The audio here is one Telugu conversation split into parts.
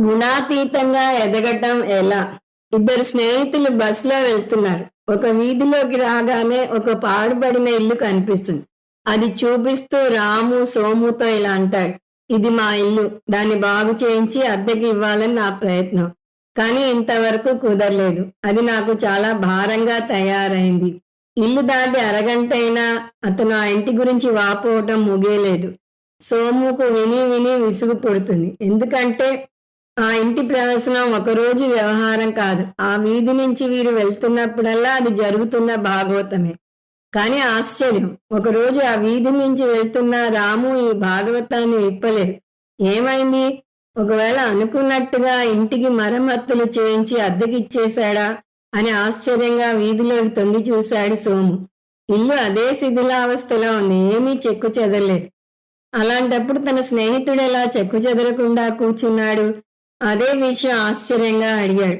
గుణాతీతంగా ఎదగటం ఎలా? ఇద్దరు స్నేహితులు బస్సులో వెళ్తున్నారు. ఒక వీధిలోకి రాగానే ఒక పాడుబడిన ఇల్లు కనిపిస్తుంది. అది చూపిస్తూ రాము సోముతో ఇలా అంటాడు. ఇది మా ఇల్లు. దాన్ని బాగు చేయించి అద్దెకి ఇవ్వాలని నా ప్రయత్నం. కానీ ఇంతవరకు కుదరలేదు. అది నాకు చాలా భారంగా తయారైంది. ఇల్లు దాటి అరగంటైనా అతను ఆ ఇంటి గురించి వాపోవటం ముగియలేదు. సోముకు విని విని విసుగు పుడుతుంది. ఎందుకంటే ఆ ఇంటి ప్రవేశనం ఒకరోజు వ్యవహారం కాదు. ఆ వీధి నుంచి వీరు వెళ్తున్నప్పుడల్లా అది జరుగుతున్న భాగవతమే. కానీ ఆశ్చర్యం, ఒకరోజు ఆ వీధి నుంచి వెళ్తున్న రాము ఈ భాగవతాన్ని విప్పలేదు. ఏమైంది? ఒకవేళ అనుకున్నట్టుగా ఇంటికి మరమ్మతులు చేయించి అద్దెకిచ్చేశాడా అని ఆశ్చర్యంగా వీధిలోకి తొంగి చూశాడు సోము. ఇల్లు అదే శిథిలావస్థలో ఉంది. ఏమీ చెక్కు చెదరలేదు. అలాంటప్పుడు తన స్నేహితుడు ఎలా చెక్కు చెదరకుండా కూర్చున్నాడు? అదే విషయం ఆశ్చర్యంగా అడిగాడు.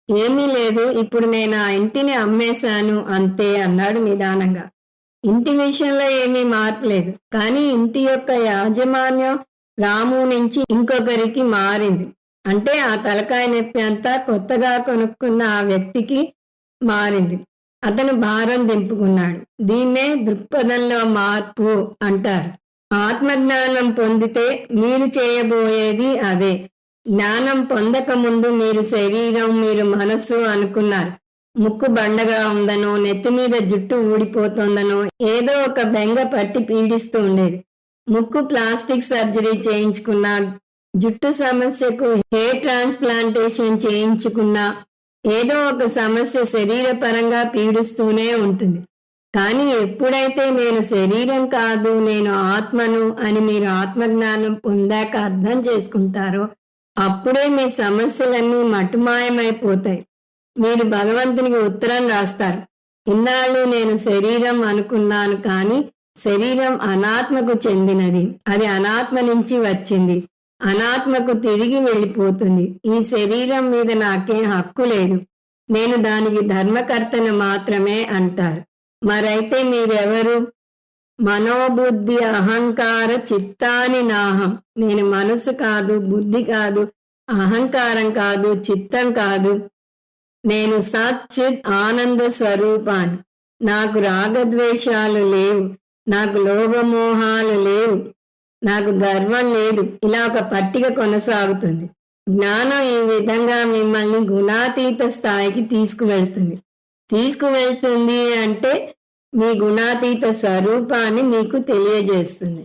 ఏమీ లేదు, ఇప్పుడు నేను ఆ ఇంటిని అమ్మేశాను అంతే అన్నాడు నిదానంగా. ఇంటి విషయంలో ఏమీ మార్పు లేదు. కానీ ఇంటి యొక్క యాజమాన్యం రాము నుంచి ఇంకొకరికి మారింది. అంటే ఆ తలకాయ నొప్పి అంతా కొత్తగా కొనుక్కున్న ఆ వ్యక్తికి మారింది. అతను భారం దింపుకున్నాడు. దీన్నే దృక్పథంలో మార్పు అంటారు. ఆత్మజ్ఞానం పొందితే మీరు చేయబోయేది అదే. జ్ఞానం పొందక ముందు మీరు శరీరం, మీరు మనస్సు అనుకున్నారు. ముక్కు బండగా ఉందనో, నెత్తి మీద జుట్టు ఊడిపోతుందనో ఏదో ఒక బెంగ పట్టి పీడిస్తూ ఉండేది. ముక్కు ప్లాస్టిక్ సర్జరీ చేయించుకున్నా, జుట్టు సమస్యకు హెయిర్ ట్రాన్స్ప్లాంటేషన్ చేయించుకున్నా ఏదో ఒక సమస్య శరీరపరంగా పీడిస్తూనే ఉంటుంది. కానీ ఎప్పుడైతే నేను శరీరం కాదు, నేను ఆత్మను అని మీరు ఆత్మజ్ఞానం పొందాక అర్థం చేసుకుంటారో అప్పుడే మీ సమస్యలన్నీ మటుమాయమైపోతాయి. మీరు భగవంతునికి ఉత్తరం రాస్తారు. ఇన్నాళ్ళు నేను శరీరం అనుకున్నాను, కానీ శరీరం అనాత్మకు చెందినది. అది అనాత్మ నుంచి వచ్చింది. అనాత్మకు తిరిగి వెళ్ళిపోతుంది. ఈ శరీరం మీద నాకేం హక్కు లేదు. నేను దానికి ధర్మకర్తను మాత్రమే అంటారు. మరైతే మీరెవరు? మనోబుద్ధి అహంకార చిత్తాని నాహం. నేను మనసు కాదు, బుద్ధి కాదు, అహంకారం కాదు, చిత్తం కాదు. నేను సచ్చిత్ ఆనంద స్వరూపాన్ని. నాకు రాగద్వేషాలు లేవు, నాకు లోభమోహాలు లేవు, నాకు గర్వం లేదు. ఇలా ఒక పట్టిక కొనసాగుతుంది. జ్ఞానం ఈ విధంగా మిమ్మల్ని గుణాతీత స్థాయికి తీసుకువెళ్తుంది అంటే మీ గుణాతీత స్వరూపాన్ని మీకు తెలియజేస్తుంది.